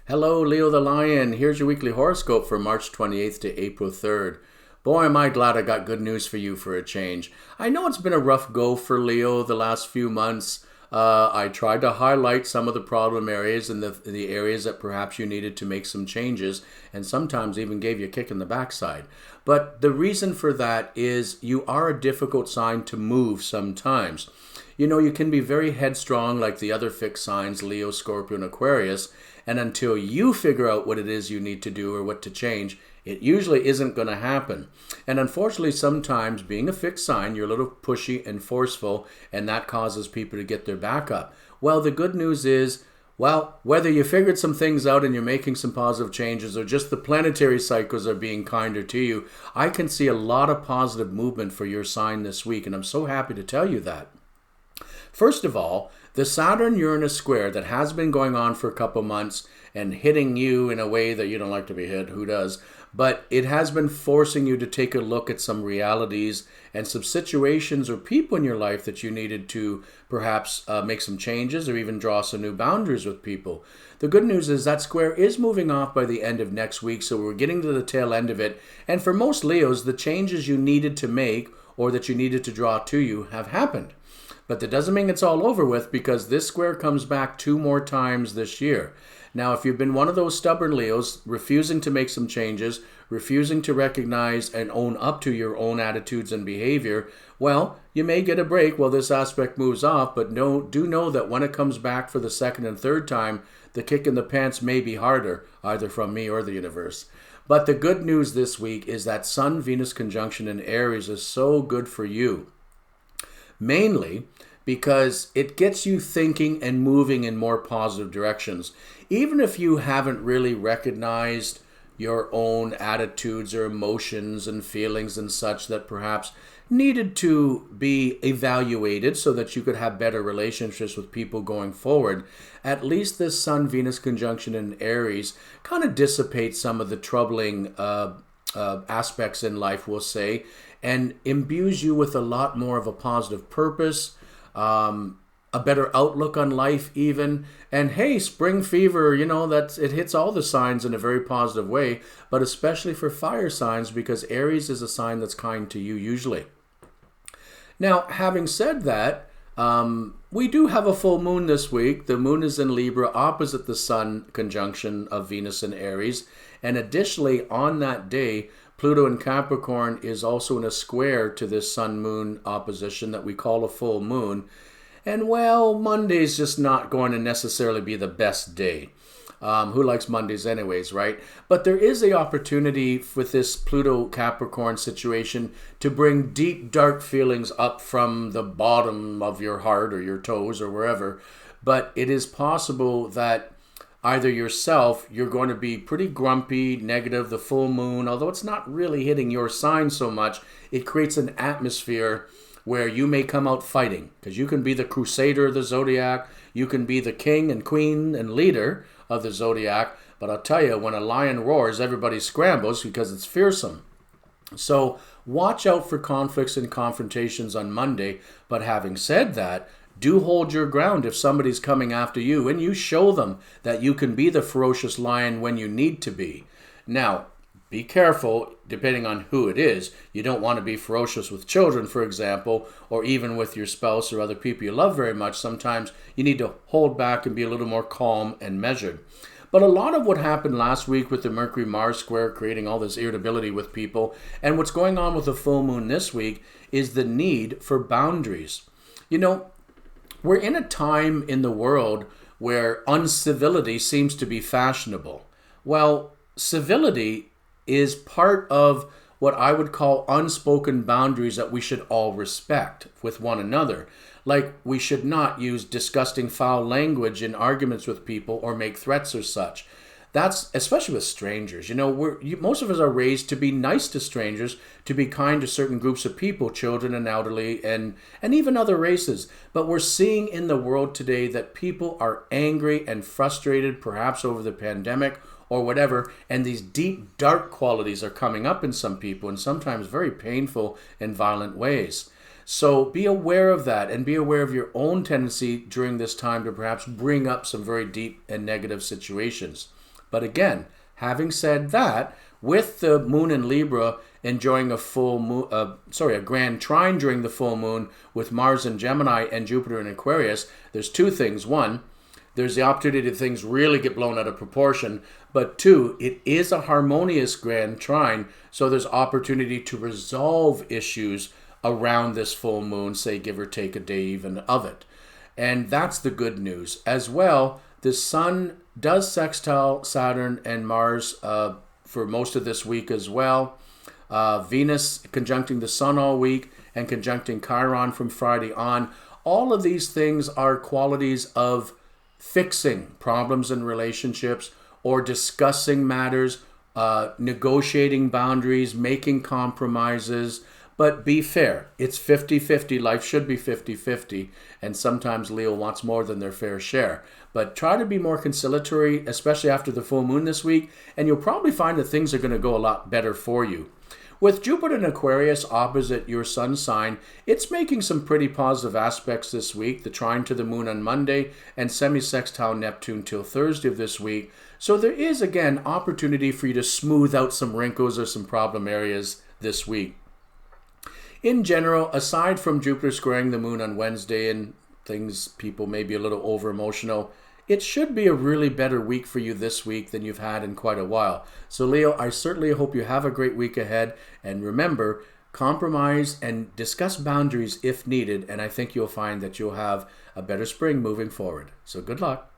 Hello, Leo the Lion. Here's your weekly horoscope for March 28th to April 3rd. Boy, am I glad I got good news for you for a change. I know it's been a rough go for Leo the last few months. I tried to highlight some of the problem areas and the areas that perhaps you needed to make some changes, and sometimes even gave you a kick in the backside. But the reason for that is you are a difficult sign to move sometimes. You know, you can be very headstrong like the other fixed signs, Leo, Scorpio, and Aquarius, and until you figure out what it is you need to do or what to change, it usually isn't going to happen. And unfortunately, sometimes being a fixed sign, you're a little pushy and forceful, and that causes people to get their back up. Well, the good news is, well, whether you figured some things out and you're making some positive changes or just the planetary cycles are being kinder to you, I can see a lot of positive movement for your sign this week, and I'm so happy to tell you that. First of all, the Saturn-Uranus square that has been going on for a couple months and hitting you in a way that you don't like to be hit, who does? But it has been forcing you to take a look at some realities and some situations or people in your life that you needed to perhaps make some changes or even draw some new boundaries with people. The good news is that square is moving off by the end of next week, so we're getting to the tail end of it. And for most Leos, the changes you needed to make or that you needed to draw to you have happened. But that doesn't mean it's all over with, because this square comes back 2 more times this year. Now, if you've been one of those stubborn Leos, refusing to make some changes, refusing to recognize and own up to your own attitudes and behavior, well, you may get a break while this aspect moves off, but do know that when it comes back for the second and third time, the kick in the pants may be harder, either from me or the universe. But the good news this week is that Sun-Venus conjunction in Aries is so good for you. Mainly because it gets you thinking and moving in more positive directions. Even if you haven't really recognized your own attitudes or emotions and feelings and such that perhaps needed to be evaluated so that you could have better relationships with people going forward, at least this Sun-Venus conjunction in Aries kind of dissipates some of the troubling aspects in life, we'll say, and imbues you with a lot more of a positive purpose, a better outlook on life even. And hey, spring fever, it hits all the signs in a very positive way, but especially for fire signs, because Aries is a sign that's kind to you usually. Now, having said that, we do have a full moon this week. The moon is in Libra opposite the sun conjunction of Venus and Aries. And additionally, on that day, Pluto in Capricorn is also in a square to this sun-moon opposition that we call a full moon. And well, Monday's just not going to necessarily be the best day. Who likes Mondays anyways, right? But there is the opportunity with this Pluto-Capricorn situation to bring deep, dark feelings up from the bottom of your heart or your toes or wherever. But it is possible that either yourself, you're going to be pretty grumpy, negative, the full moon, although it's not really hitting your sign so much, it creates an atmosphere where you may come out fighting, because you can be the crusader of the zodiac, you can be the king and queen and leader of the zodiac, but I'll tell you, when a lion roars, everybody scrambles because it's fearsome. So watch out for conflicts and confrontations on Monday, but having said that, do hold your ground if somebody's coming after you, and you show them that you can be the ferocious lion when you need to be. Now, be careful, depending on who it is. You don't want to be ferocious with children, for example, or even with your spouse or other people you love very much. Sometimes you need to hold back and be a little more calm and measured. But a lot of what happened last week with the Mercury-Mars square creating all this irritability with people, and what's going on with the full moon this week, is the need for boundaries. We're in a time in the world where uncivility seems to be fashionable. Well, civility is part of what I would call unspoken boundaries that we should all respect with one another. Like, we should not use disgusting foul language in arguments with people or make threats or such. That's especially with strangers. Most of us are raised to be nice to strangers, to be kind to certain groups of people, children and elderly, and even other races. But we're seeing in the world today that people are angry and frustrated, perhaps over the pandemic or whatever, and these deep, dark qualities are coming up in some people, and sometimes very painful and violent ways. So be aware of that, and be aware of your own tendency during this time to perhaps bring up some very deep and negative situations. But again, having said that, with the moon in Libra enjoying a grand trine during the full moon with Mars in Gemini and Jupiter in Aquarius, there's two things. One, there's the opportunity that things really get blown out of proportion. But two, it is a harmonious grand trine, so there's opportunity to resolve issues around this full moon, say give or take a day even of it. And that's the good news. As well, the Sun does sextile Saturn and Mars for most of this week as well. Venus conjuncting the Sun all week and conjuncting Chiron from Friday on. All of these things are qualities of fixing problems in relationships or discussing matters, negotiating boundaries, making compromises. But be fair. It's 50-50. Life should be 50-50. And sometimes Leo wants more than their fair share. But try to be more conciliatory, especially after the full moon this week. And you'll probably find that things are going to go a lot better for you. With Jupiter in Aquarius opposite your sun sign, it's making some pretty positive aspects this week. The trine to the moon on Monday and semi-sextile Neptune till Thursday of this week. So there is, again, opportunity for you to smooth out some wrinkles or some problem areas this week. In general, aside from Jupiter squaring the moon on Wednesday and things, people may be a little over-emotional, it should be a really better week for you this week than you've had in quite a while. So Leo, I certainly hope you have a great week ahead. And remember, compromise and discuss boundaries if needed. And I think you'll find that you'll have a better spring moving forward. So good luck.